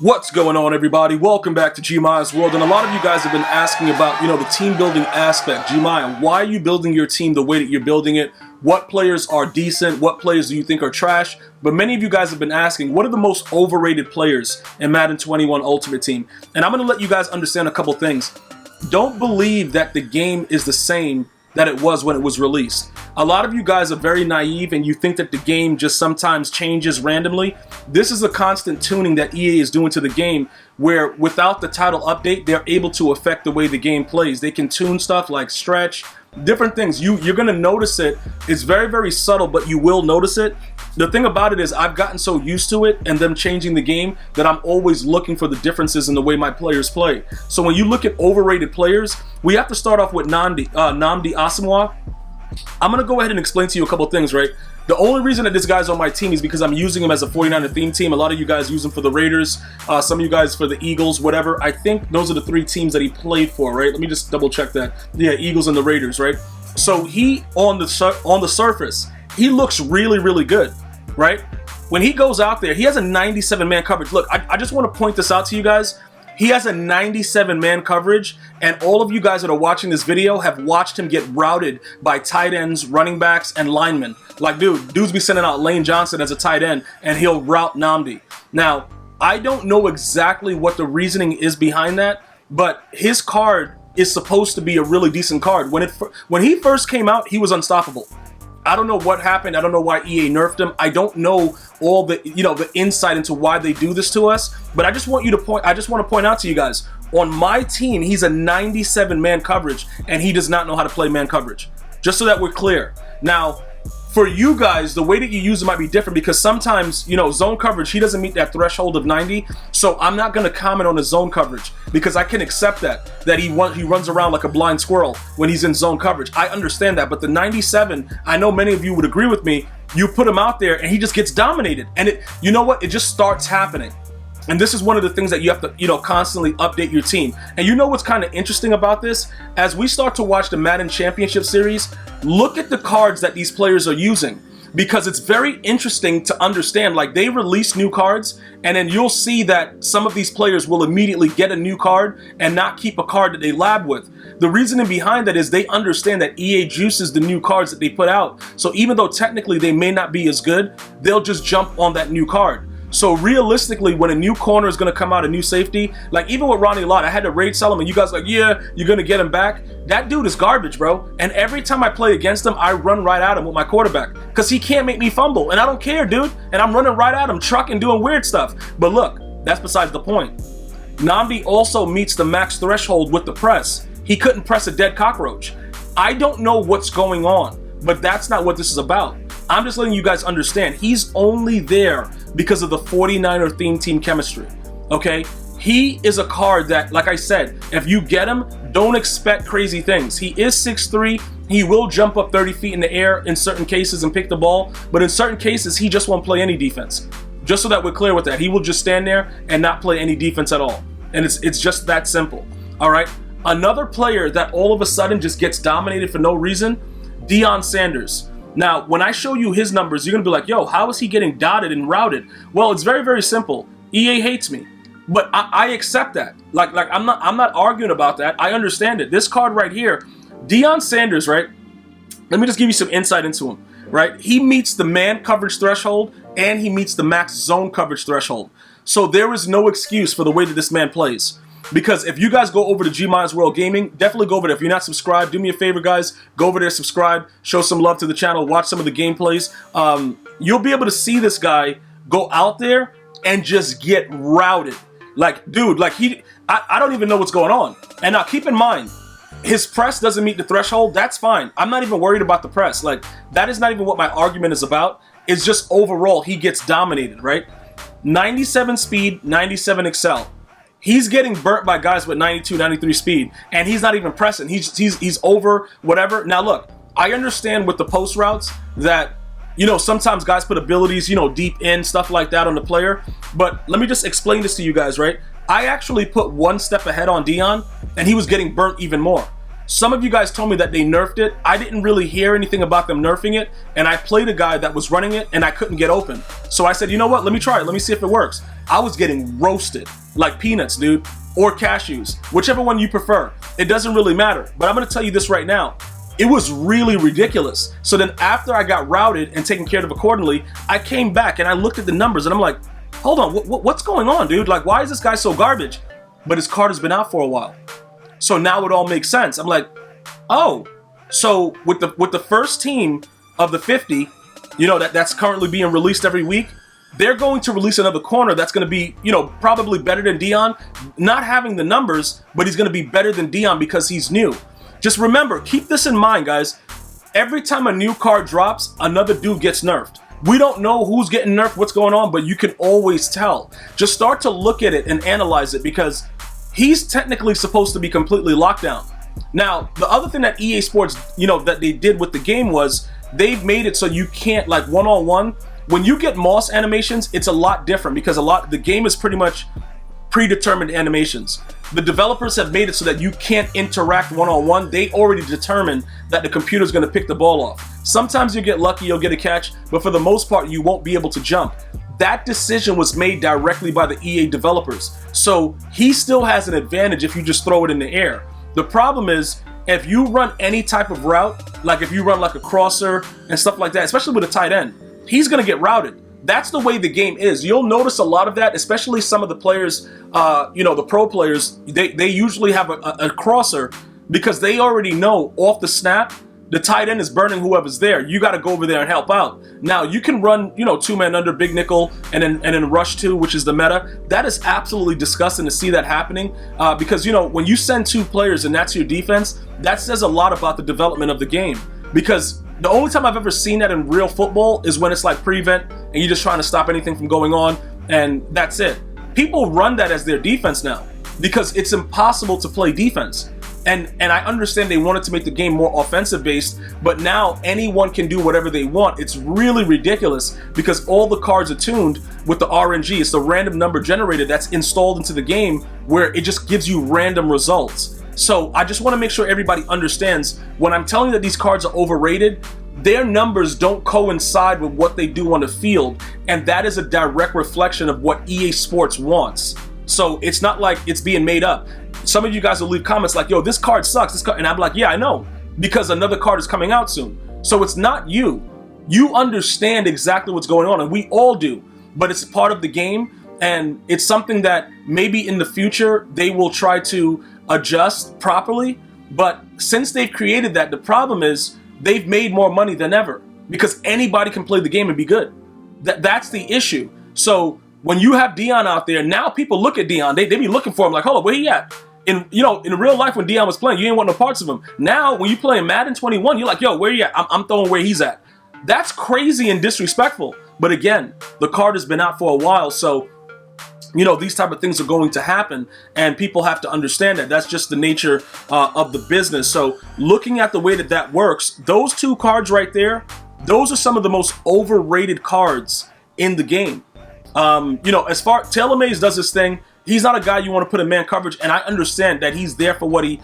What's going on, everybody? Welcome back to GmiasWorld. And a lot of you guys have been asking about, the team building aspect. Gmia, why are you building your team the way that you're building it? What players are decent? What players do you think are trash? But many of you guys have been asking, what are the most overrated players in Madden 21 Ultimate Team? And I'm going to let you guys understand a couple things. Don't believe that the game is the same that it was when it was released. A lot of you guys are very naive and you think that the game just sometimes changes randomly. This is a constant tuning that EA is doing to the game where without the title update, they're able to affect the way the game plays. They can tune stuff like stretch, different things. You're gonna notice it. It's very, very subtle, but you will notice it. The thing about it is I've gotten so used to it and them changing the game that I'm always looking for the differences in the way my players play. So when you look at overrated players, we have to start off with Nnamdi Asomugha. I'm going to go ahead and explain to you a couple things, right? The only reason that this guy's on my team is because I'm using him as a 49er theme team. A lot of you guys use him for the Raiders, some of you guys for the Eagles, whatever. I think those are the three teams that he played for, right? Let me just double check that. Yeah, Eagles and the Raiders, right? So he, on the surface, he looks really, really good, right? When he goes out there, he has a 97-man coverage. Look, I just want to point this out to you guys. He has a 97-man coverage, and all of you guys that are watching this video have watched him get routed by tight ends, running backs, and linemen. Like, dudes be sending out Lane Johnson as a tight end, and he'll route Nnamdi. Now, I don't know exactly what the reasoning is behind that, but his card is supposed to be a really decent card. When he first came out, he was unstoppable. I don't know what happened. I don't know why EA nerfed him. I don't know all the, the insight into why they do this to us. But I just want to point out to you guys, on my team, he's a 97-man coverage, and he does not know how to play man coverage. Just so that we're clear. Now, for you guys, the way that you use it might be different because sometimes, zone coverage, he doesn't meet that threshold of 90. So I'm not going to comment on his zone coverage because I can accept that he runs around like a blind squirrel when he's in zone coverage. I understand that. But the 97, I know many of you would agree with me. You put him out there and he just gets dominated. And you know what? It just starts happening. And this is one of the things that you have to, constantly update your team. And you know what's kind of interesting about this? As we start to watch the Madden Championship Series, look at the cards that these players are using. Because it's very interesting to understand, like they release new cards, and then you'll see that some of these players will immediately get a new card and not keep a card that they lab with. The reasoning behind that is they understand that EA juices the new cards that they put out. So even though technically they may not be as good, they'll just jump on that new card. So realistically, when a new corner is going to come out, a new safety, like even with Ronnie Lott, I had to raid sell him and you guys like, yeah, you're going to get him back. That dude is garbage, bro. And every time I play against him, I run right at him with my quarterback because he can't make me fumble. And I don't care, dude. And I'm running right at him, trucking, doing weird stuff. But look, that's besides the point. Nnamdi also meets the max threshold with the press. He couldn't press a dead cockroach. I don't know what's going on, but that's not what this is about. I'm just letting you guys understand. He's only there because of the 49er theme team chemistry, okay? He is a card that, like I said, if you get him, don't expect crazy things. He is 6'3". He will jump up 30 feet in the air in certain cases and pick the ball, but in certain cases, he just won't play any defense. Just so that we're clear with that. He will just stand there and not play any defense at all. And it's just that simple, all right? Another player that all of a sudden just gets dominated for no reason, Deion Sanders. Now, when I show you his numbers, you're going to be like, yo, how is he getting dotted and routed? Well, it's very, very simple. EA hates me. But I accept that. Like I'm not arguing about that. I understand it. This card right here, Deion Sanders, right? Let me just give you some insight into him, right? He meets the man coverage threshold and he meets the max zone coverage threshold. So there is no excuse for the way that this man plays. Because if you guys go over to GmiasWorld Gaming, definitely go over there. If you're not subscribed, do me a favor, guys. Go over there, subscribe, show some love to the channel, watch some of the gameplays. You'll be able to see this guy go out there and just get routed. Like, dude, like I don't even know what's going on. And now keep in mind, his press doesn't meet the threshold. That's fine. I'm not even worried about the press. Like, that is not even what my argument is about. It's just overall, he gets dominated, right? 97 speed, 97 excel. He's getting burnt by guys with 92, 93 speed, and he's not even pressing. He's over whatever. Now look, I understand with the post routes that, sometimes guys put abilities, deep in, stuff like that on the player. But let me just explain this to you guys, right? I actually put one step ahead on Deion, and he was getting burnt even more. Some of you guys told me that they nerfed it. I didn't really hear anything about them nerfing it, and I played a guy that was running it, and I couldn't get open. So I said, you know what? Let me try it. Let me see if it works. I was getting roasted like peanuts, dude, or cashews, whichever one you prefer. It doesn't really matter. But I'm going to tell you this right now. It was really ridiculous. So then after I got routed and taken care of accordingly, I came back and I looked at the numbers and I'm like, hold on, what's going on, dude? Like, why is this guy so garbage? But his card has been out for a while. So now it all makes sense. I'm like, oh, so with the first team of the 50, you know, that's currently being released every week, they're going to release another corner that's going to be, you know, probably better than Deion. Not having the numbers, but he's going to be better than Deion because he's new. Just remember, keep this in mind, guys. Every time a new card drops, another dude gets nerfed. We don't know who's getting nerfed, what's going on, but you can always tell. Just start to look at it and analyze it because he's technically supposed to be completely locked down. Now, the other thing that EA Sports, you know, that they did with the game was they've made it so you can't, like, one-on-one. When you get moss animations, it's a lot different because the game is pretty much predetermined animations. The developers have made it so that you can't interact one-on-one. They already determined that the computer's going to pick the ball off. Sometimes you get lucky, you'll get a catch, but for the most part, you won't be able to jump. That decision was made directly by the EA developers. So he still has an advantage if you just throw it in the air. The problem is, if you run any type of route, like if you run like a crosser and stuff like that, especially with a tight end, he's going to get routed. That's the way the game is. You'll notice a lot of that, especially some of the players, you know, the pro players, they usually have a crosser because they already know off the snap, the tight end is burning whoever's there. You got to go over there and help out. Now, you can run, you know, two-man under, big nickel, and then rush two, which is the meta. That is absolutely disgusting to see that happening because, you know, when you send two players and that's your defense, that says a lot about the development of the game because the only time I've ever seen that in real football is when it's like prevent and you're just trying to stop anything from going on, and that's it. People run that as their defense now because it's impossible to play defense. And I understand they wanted to make the game more offensive based, but now anyone can do whatever they want. It's really ridiculous because all the cards are tuned with the RNG. It's the random number generator that's installed into the game where it just gives you random results. So I just want to make sure everybody understands when I'm telling you that these cards are overrated, their numbers don't coincide with what they do on the field. And that is a direct reflection of what EA Sports wants. So it's not like it's being made up. Some of you guys will leave comments like, yo, this card sucks. This card, and I'm like, yeah, I know, because another card is coming out soon. So it's not you. You understand exactly what's going on, and we all do. But it's part of the game, and it's something that maybe in the future they will try to adjust properly. But since they've created that, the problem is they've made more money than ever because anybody can play the game and be good. That's the issue. So when you have Deion out there, now people look at Deion. They be looking for him like, hold on, where he at? In real life when Deion was playing, you ain't want no parts of him. Now, when you play in Madden 21, you're like, yo, where you at? I'm throwing where he's at. That's crazy and disrespectful. But again, the card has been out for a while, so you know, these type of things are going to happen, and people have to understand that. That's just the nature of the business. So looking at the way that works, those two cards right there, those are some of the most overrated cards in the game. You know, as far Taylor Mays does this thing, he's not a guy you want to put in man coverage, and I understand that he's there for what he's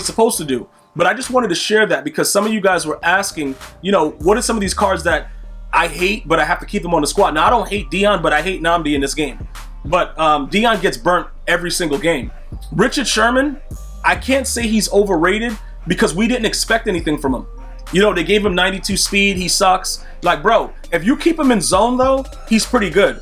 supposed to do. But I just wanted to share that because some of you guys were asking, you know, what are some of these cards that I hate, but I have to keep them on the squad. Now, I don't hate Deion, but I hate Nnamdi in this game. But Deion gets burnt every single game. Richard Sherman, I can't say he's overrated because we didn't expect anything from him. You know, they gave him 92 speed. He sucks. Like, bro, if you keep him in zone, though, he's pretty good.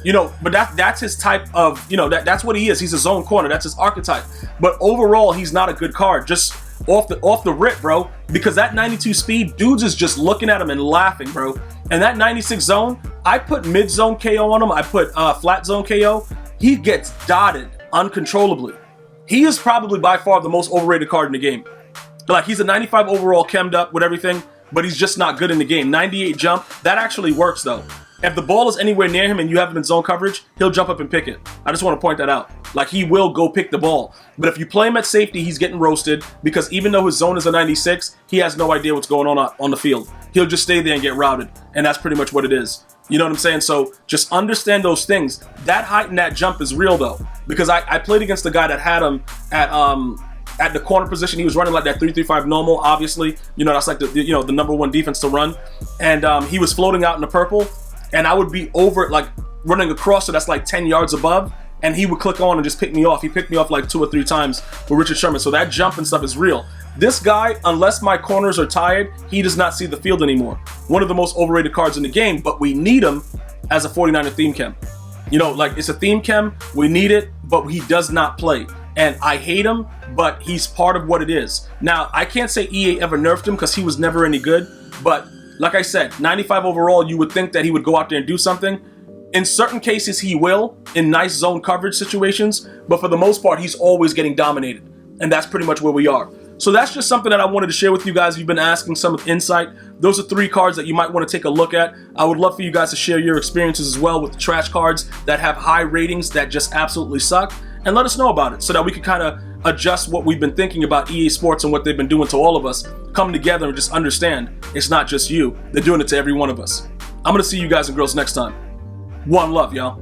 You know, but that's his type of, you know, that's what he is. He's a zone corner. That's his archetype. But overall, he's not a good card. Just off the rip, bro. Because that 92 speed, dudes is just looking at him and laughing, bro. And that 96 zone, I put mid zone KO on him. I put flat zone KO. He gets dotted uncontrollably. He is probably by far the most overrated card in the game. Like, he's a 95 overall, chemmed up with everything, but he's just not good in the game. 98 jump, that actually works though. If the ball is anywhere near him and you have him in zone coverage, he'll jump up and pick it. I just want to point that out. Like, he will go pick the ball. But if you play him at safety, he's getting roasted because even though his zone is a 96, he has no idea what's going on the field. He'll just stay there and get routed. And that's pretty much what it is. You know what I'm saying? So just understand those things. That height and that jump is real though. Because I played against the guy that had him at at the corner position. He was running like that 3-3-5 normal, obviously. You know, that's like the #1 defense to run. And he was floating out in the purple, and I would be over, like, running across, so that's like 10 yards above, and he would click on and just pick me off. He picked me off like 2 or 3 times with Richard Sherman, so that jump and stuff is real. This guy, unless my corners are tired, he does not see the field anymore. One of the most overrated cards in the game, but we need him as a 49er theme chem. You know, like, it's a theme chem, we need it, but he does not play. And I hate him, but he's part of what it is. Now, I can't say EA ever nerfed him because he was never any good, but like I said, 95 overall, you would think that he would go out there and do something. In certain cases, he will, in nice zone coverage situations, but for the most part, he's always getting dominated. And that's pretty much where we are. So that's just something that I wanted to share with you guys. You've been asking some insight. Those are 3 cards that you might want to take a look at. I would love for you guys to share your experiences as well with the trash cards that have high ratings that just absolutely suck. And let us know about it so that we can kind of adjust what we've been thinking about EA Sports and what they've been doing to all of us. Come together and just understand it's not just you. They're doing it to every one of us. I'm going to see you guys and girls next time. One love, y'all.